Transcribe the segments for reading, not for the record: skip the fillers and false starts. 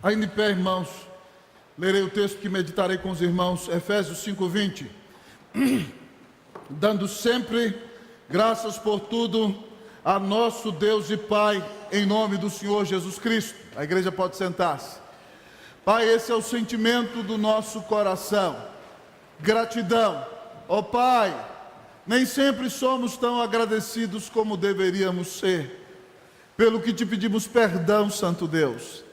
Ainda em pé, irmãos, lerei o texto que meditarei com os irmãos, Efésios 5:20. Dando sempre graças por tudo a nosso Deus e Pai, em nome do Senhor Jesus Cristo. A igreja pode sentar-se. Pai, esse é o sentimento do nosso coração. Gratidão. Ó Pai, nem sempre somos tão agradecidos como deveríamos ser, pelo que te pedimos perdão, Santo Deus.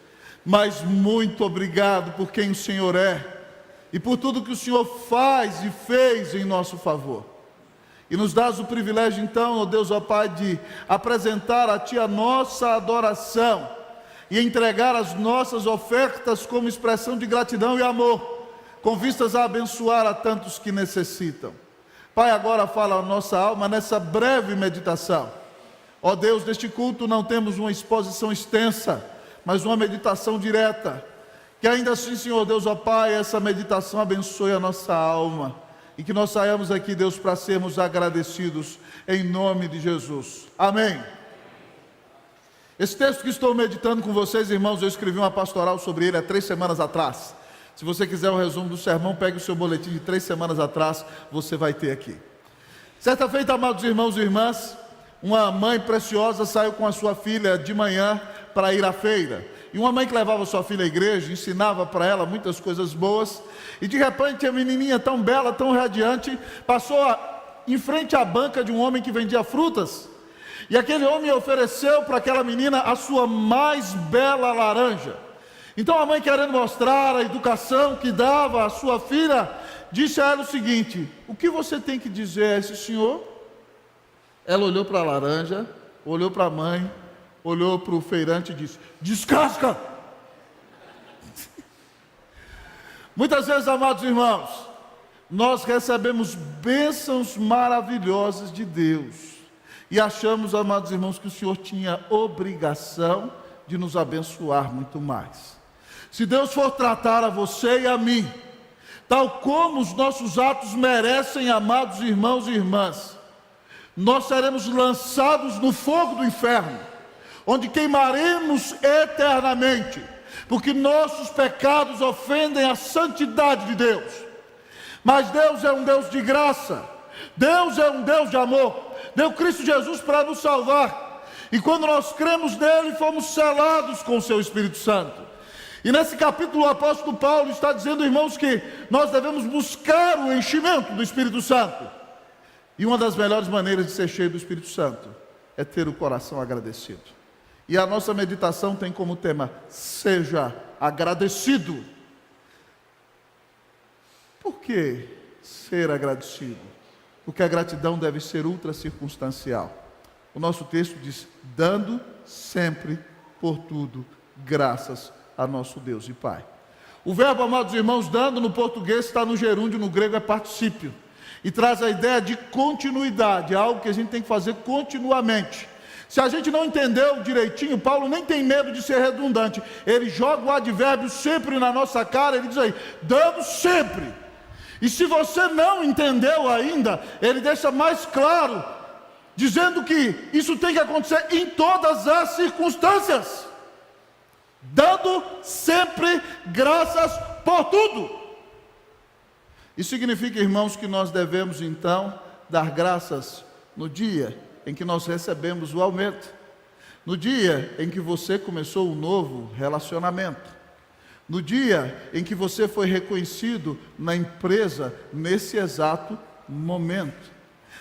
Mas muito obrigado por quem o Senhor é e por tudo que o Senhor faz e fez em nosso favor. E nos dás o privilégio então, ó Deus, ó Pai, de apresentar a Ti a nossa adoração e entregar as nossas ofertas como expressão de gratidão e amor, com vistas a abençoar a tantos que necessitam. Pai, agora fala a nossa alma nessa breve meditação. Ó Deus, neste culto não temos uma exposição extensa, mas uma meditação direta. Que ainda assim, Senhor Deus, ó Pai, essa meditação abençoe a nossa alma. E que nós saiamos aqui, Deus, para sermos agradecidos em nome de Jesus. Amém. Esse texto que estou meditando com vocês, irmãos, eu escrevi uma pastoral sobre ele há 3 semanas atrás. Se você quiser um resumo do sermão, pegue o seu boletim de 3 semanas atrás, você vai ter aqui. Certa feita, amados irmãos e irmãs, uma mãe preciosa saiu com a sua filha de manhã para ir à feira. E uma mãe que levava sua filha à igreja, ensinava para ela muitas coisas boas, e de repente a menininha tão bela, tão radiante, passou em frente à banca de um homem que vendia frutas, e aquele homem ofereceu para aquela menina a sua mais bela laranja. Então a mãe, querendo mostrar a educação que dava à sua filha, disse a ela o seguinte: o que você tem que dizer a esse senhor? Ela olhou para a laranja, olhou para a mãe, olhou para o feirante e disse: descasca! Muitas vezes, amados irmãos, nós recebemos bênçãos maravilhosas de Deus e achamos, amados irmãos, que o Senhor tinha obrigação de nos abençoar muito mais. Se Deus for tratar a você e a mim, tal como os nossos atos merecem, amados irmãos e irmãs, nós seremos lançados no fogo do inferno, onde queimaremos eternamente, porque nossos pecados ofendem a santidade de Deus. Mas Deus é um Deus de graça, Deus é um Deus de amor, deu Cristo Jesus para nos salvar, e quando nós cremos nele, fomos selados com o seu Espírito Santo. E nesse capítulo o apóstolo Paulo está dizendo, irmãos, que nós devemos buscar o enchimento do Espírito Santo. E uma das melhores maneiras de ser cheio do Espírito Santo é ter o coração agradecido. E a nossa meditação tem como tema: seja agradecido. Por que ser agradecido? Porque a gratidão deve ser ultra circunstancial. O nosso texto diz: dando sempre por tudo graças a nosso Deus e Pai. O verbo, amados irmãos, dando no português está no gerúndio, no grego é particípio, e traz a ideia de continuidade, algo que a gente tem que fazer continuamente. Se a gente não entendeu direitinho, Paulo nem tem medo de ser redundante, ele joga o advérbio sempre na nossa cara, ele diz aí, dando sempre. E se você não entendeu ainda, ele deixa mais claro, dizendo que isso tem que acontecer em todas as circunstâncias, dando sempre graças por tudo. Isso significa, irmãos, que nós devemos então dar graças no dia em que nós recebemos o aumento, no dia em que você começou um novo relacionamento, no dia em que você foi reconhecido na empresa nesse exato momento,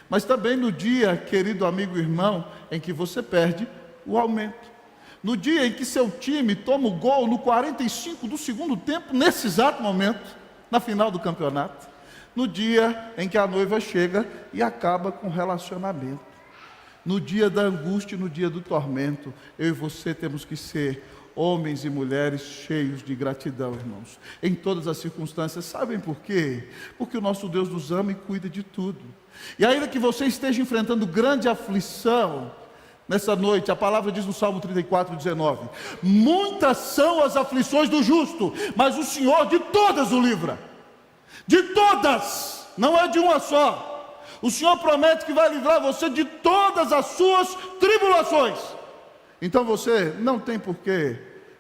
mas também no dia, querido amigo e irmão, em que você perde o aumento, no dia em que seu time toma o gol no 45 do segundo tempo, nesse exato momento, na final do campeonato, no dia em que a noiva chega e acaba com o relacionamento, no dia da angústia, no dia do tormento, eu e você temos que ser homens e mulheres cheios de gratidão, irmãos, em todas as circunstâncias. Sabem por quê? Porque o nosso Deus nos ama e cuida de tudo. E ainda que você esteja enfrentando grande aflição, nessa noite, a palavra diz no Salmo 34:19, muitas são as aflições do justo, mas o Senhor de todas o livra. De todas, não é de uma só. O Senhor promete que vai livrar você de todas as suas tribulações. Então você não tem por que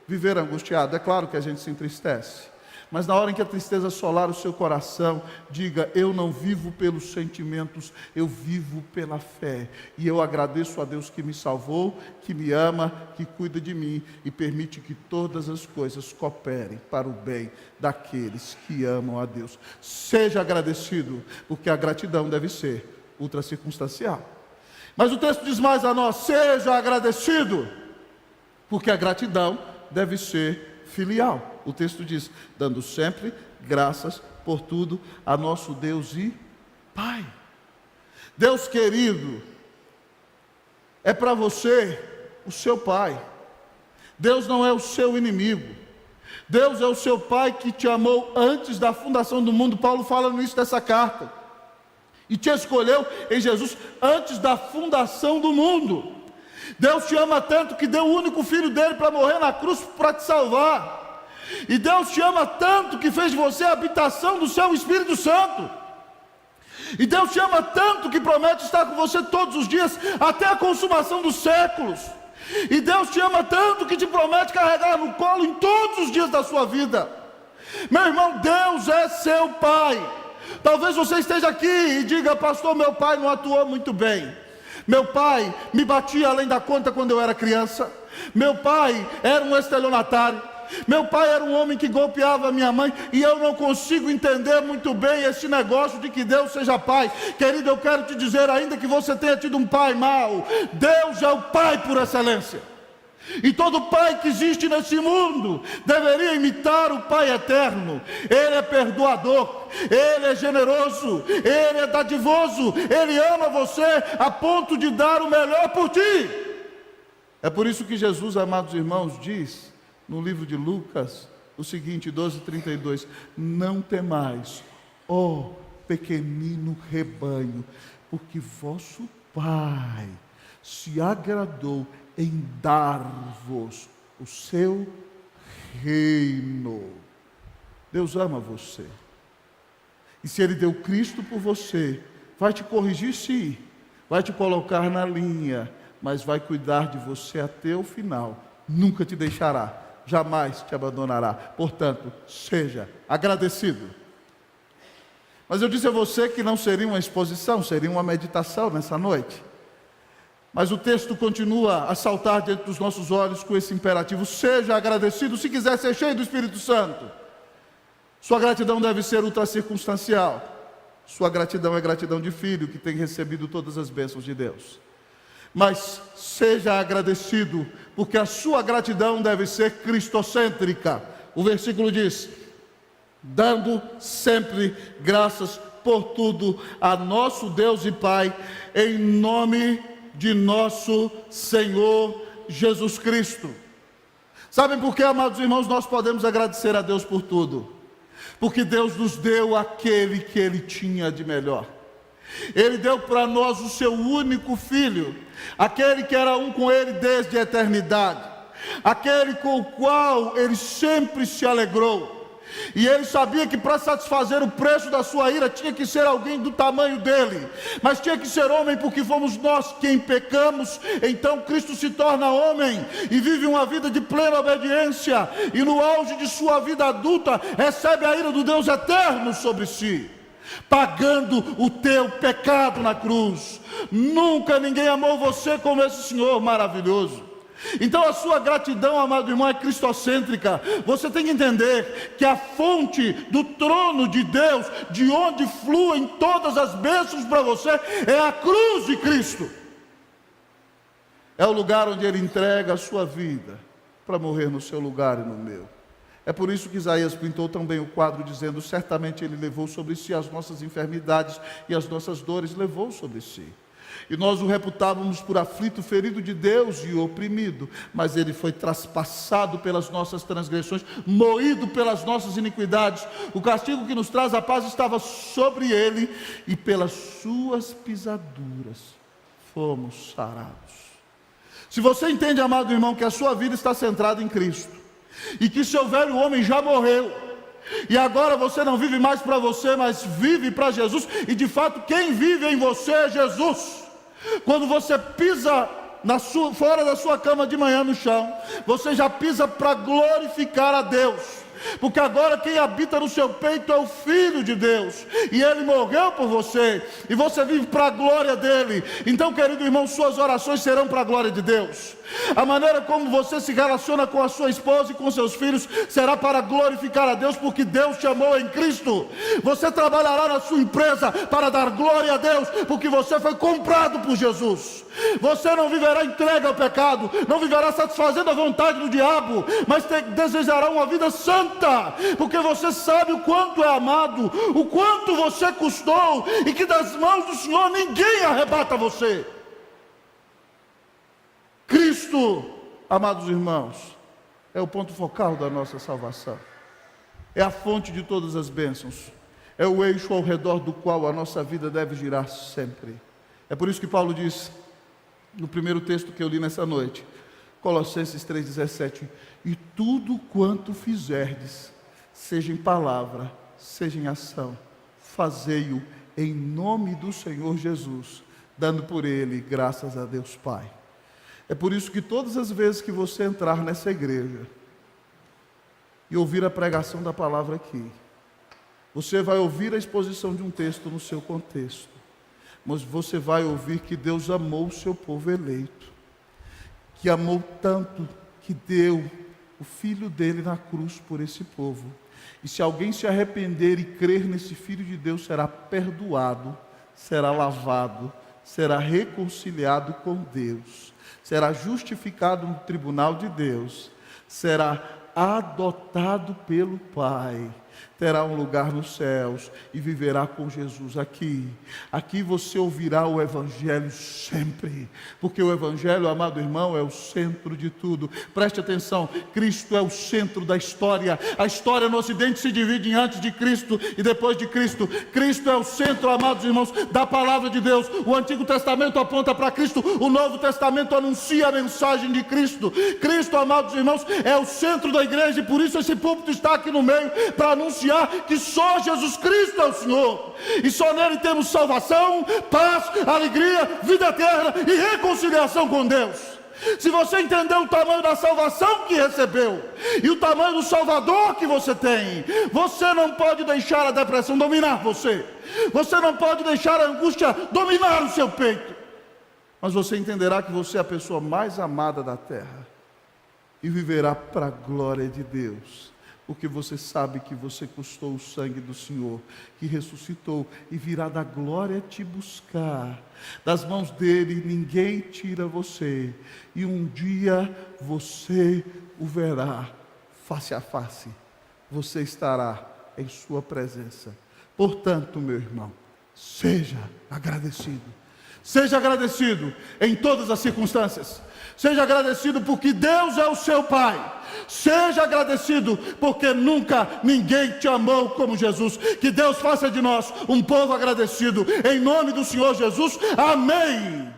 viver angustiado. É claro que a gente se entristece, mas na hora em que a tristeza assolar o seu coração, diga: eu não vivo pelos sentimentos, eu vivo pela fé. E eu agradeço a Deus que me salvou, que me ama, que cuida de mim e permite que todas as coisas cooperem para o bem daqueles que amam a Deus. Seja agradecido, porque a gratidão deve ser ultracircunstancial. Mas o texto diz mais a nós: seja agradecido, porque a gratidão deve ser filial. O texto diz: dando sempre graças por tudo a nosso Deus e Pai. Deus querido é para você o seu Pai. Deus não é o seu inimigo. Deus é o seu Pai que te amou antes da fundação do mundo. Paulo fala no início dessa carta. E te escolheu em Jesus antes da fundação do mundo. Deus te ama tanto que deu o único filho dele para morrer na cruz para te salvar. E Deus te ama tanto que fez de você a habitação do seu Espírito Santo. E Deus te ama tanto que promete estar com você todos os dias, até a consumação dos séculos. E Deus te ama tanto que te promete carregar no colo em todos os dias da sua vida. Meu irmão, Deus é seu Pai. Talvez você esteja aqui e diga: pastor, meu pai não atuou muito bem. Meu pai me batia além da conta quando eu era criança. Meu pai era um estelionatário. Meu pai era um homem que golpeava a minha mãe. E eu não consigo entender muito bem esse negócio de que Deus seja pai. Querido, eu quero te dizer, ainda que você tenha tido um pai mau, Deus é o pai por excelência. E todo pai que existe nesse mundo deveria imitar o Pai eterno. Ele é perdoador, Ele é generoso, Ele é dadivoso, Ele ama você a ponto de dar o melhor por ti. É por isso que Jesus, amados irmãos, diz no livro de Lucas o seguinte, 12:32: não temais, ó pequenino rebanho, porque vosso Pai se agradou em dar-vos o seu reino. Deus ama você. E se Ele deu Cristo por você, vai te corrigir sim, vai te colocar na linha, mas vai cuidar de você até o final. Nunca te deixará, jamais te abandonará. Portanto, seja agradecido. Mas eu disse a você que não seria uma exposição, seria uma meditação nessa noite. Mas o texto continua a saltar diante dos nossos olhos com esse imperativo: seja agradecido. Se quiser ser cheio do Espírito Santo, sua gratidão deve ser ultracircunstancial. Sua gratidão é gratidão de filho que tem recebido todas as bênçãos de Deus. Mas seja agradecido, porque a sua gratidão deve ser cristocêntrica. O versículo diz: dando sempre graças por tudo a nosso Deus e Pai, em nome de nosso Senhor Jesus Cristo. Sabem por que, amados irmãos, nós podemos agradecer a Deus por tudo? Porque Deus nos deu aquele que Ele tinha de melhor. Ele deu para nós o seu único filho, aquele que era um com Ele desde a eternidade, aquele com o qual Ele sempre se alegrou. E Ele sabia que para satisfazer o preço da sua ira tinha que ser alguém do tamanho dele, mas tinha que ser homem, porque fomos nós quem pecamos. Então Cristo se torna homem e vive uma vida de plena obediência, e no auge de sua vida adulta recebe a ira do Deus eterno sobre si, pagando o teu pecado na cruz. Nunca ninguém amou você como esse Senhor maravilhoso. Então a sua gratidão, amado irmão, é cristocêntrica. Você tem que entender que a fonte do trono de Deus, de onde fluem todas as bênçãos para você, é a cruz de Cristo. É o lugar onde Ele entrega a sua vida para morrer no seu lugar e no meu. É por isso que Isaías pintou também o quadro dizendo: certamente Ele levou sobre si as nossas enfermidades e as nossas dores levou sobre si. E nós o reputávamos por aflito, ferido de Deus e oprimido, mas Ele foi traspassado pelas nossas transgressões, moído pelas nossas iniquidades. O castigo que nos traz a paz estava sobre Ele, e pelas suas pisaduras fomos sarados. Se você entende, amado irmão, que a sua vida está centrada em Cristo, e que seu velho homem já morreu, e agora você não vive mais para você, mas vive para Jesus, e de fato quem vive em você é Jesus. Quando você pisa fora da sua cama de manhã no chão, você já pisa para glorificar a Deus. Porque agora quem habita no seu peito é o Filho de Deus, e Ele morreu por você, e você vive para a glória dEle. Então, querido irmão, suas orações serão para a glória de Deus. A maneira como você se relaciona com a sua esposa e com seus filhos será para glorificar a Deus, porque Deus te amou em Cristo. Você trabalhará na sua empresa para dar glória a Deus, porque você foi comprado por Jesus. Você não viverá entregue ao pecado, não viverá satisfazendo a vontade do diabo, mas desejará uma vida santa, porque você sabe o quanto é amado, o quanto você custou, e que das mãos do Senhor ninguém arrebata você. Cristo, amados irmãos, é o ponto focal da nossa salvação, é a fonte de todas as bênçãos, é o eixo ao redor do qual a nossa vida deve girar sempre. É por isso que Paulo diz, no primeiro texto que eu li nessa noite, Colossenses 3,17: e tudo quanto fizerdes, seja em palavra, seja em ação, fazei-o em nome do Senhor Jesus, dando por Ele graças a Deus Pai. É por isso que todas as vezes que você entrar nessa igreja e ouvir a pregação da palavra aqui, você vai ouvir a exposição de um texto no seu contexto, mas você vai ouvir que Deus amou o seu povo eleito, que amou tanto que deu o Filho dele na cruz por esse povo. E se alguém se arrepender e crer nesse Filho de Deus, será perdoado, será lavado, será reconciliado com Deus, será justificado no tribunal de Deus, será adotado pelo Pai, terá um lugar nos céus e viverá com Jesus aqui. Aqui você ouvirá o Evangelho sempre, porque o Evangelho, amado irmão, é o centro de tudo. Preste atenção, Cristo é o centro da história. A história no Ocidente se divide em antes de Cristo e depois de Cristo. Cristo é o centro, amados irmãos, da palavra de Deus. O Antigo Testamento aponta para Cristo, o Novo Testamento anuncia a mensagem de Cristo. Cristo, amados irmãos, é o centro da igreja, e por isso esse púlpito está aqui no meio, para anunciar que só Jesus Cristo é o Senhor, e só nele temos salvação, paz, alegria, vida eterna e reconciliação com Deus. Se você entender o tamanho da salvação que recebeu e o tamanho do Salvador que você tem, você não pode deixar a depressão dominar você, você não pode deixar a angústia dominar o seu peito, mas você entenderá que você é a pessoa mais amada da terra e viverá para a glória de Deus, porque você sabe que você custou o sangue do Senhor, que ressuscitou e virá da glória te buscar. Das mãos dele ninguém tira você, e um dia você o verá face a face, você estará em sua presença. Portanto, meu irmão, seja agradecido. Seja agradecido em todas as circunstâncias. Seja agradecido porque Deus é o seu Pai. Seja agradecido porque nunca ninguém te amou como Jesus. Que Deus faça de nós um povo agradecido. Em nome do Senhor Jesus. Amém.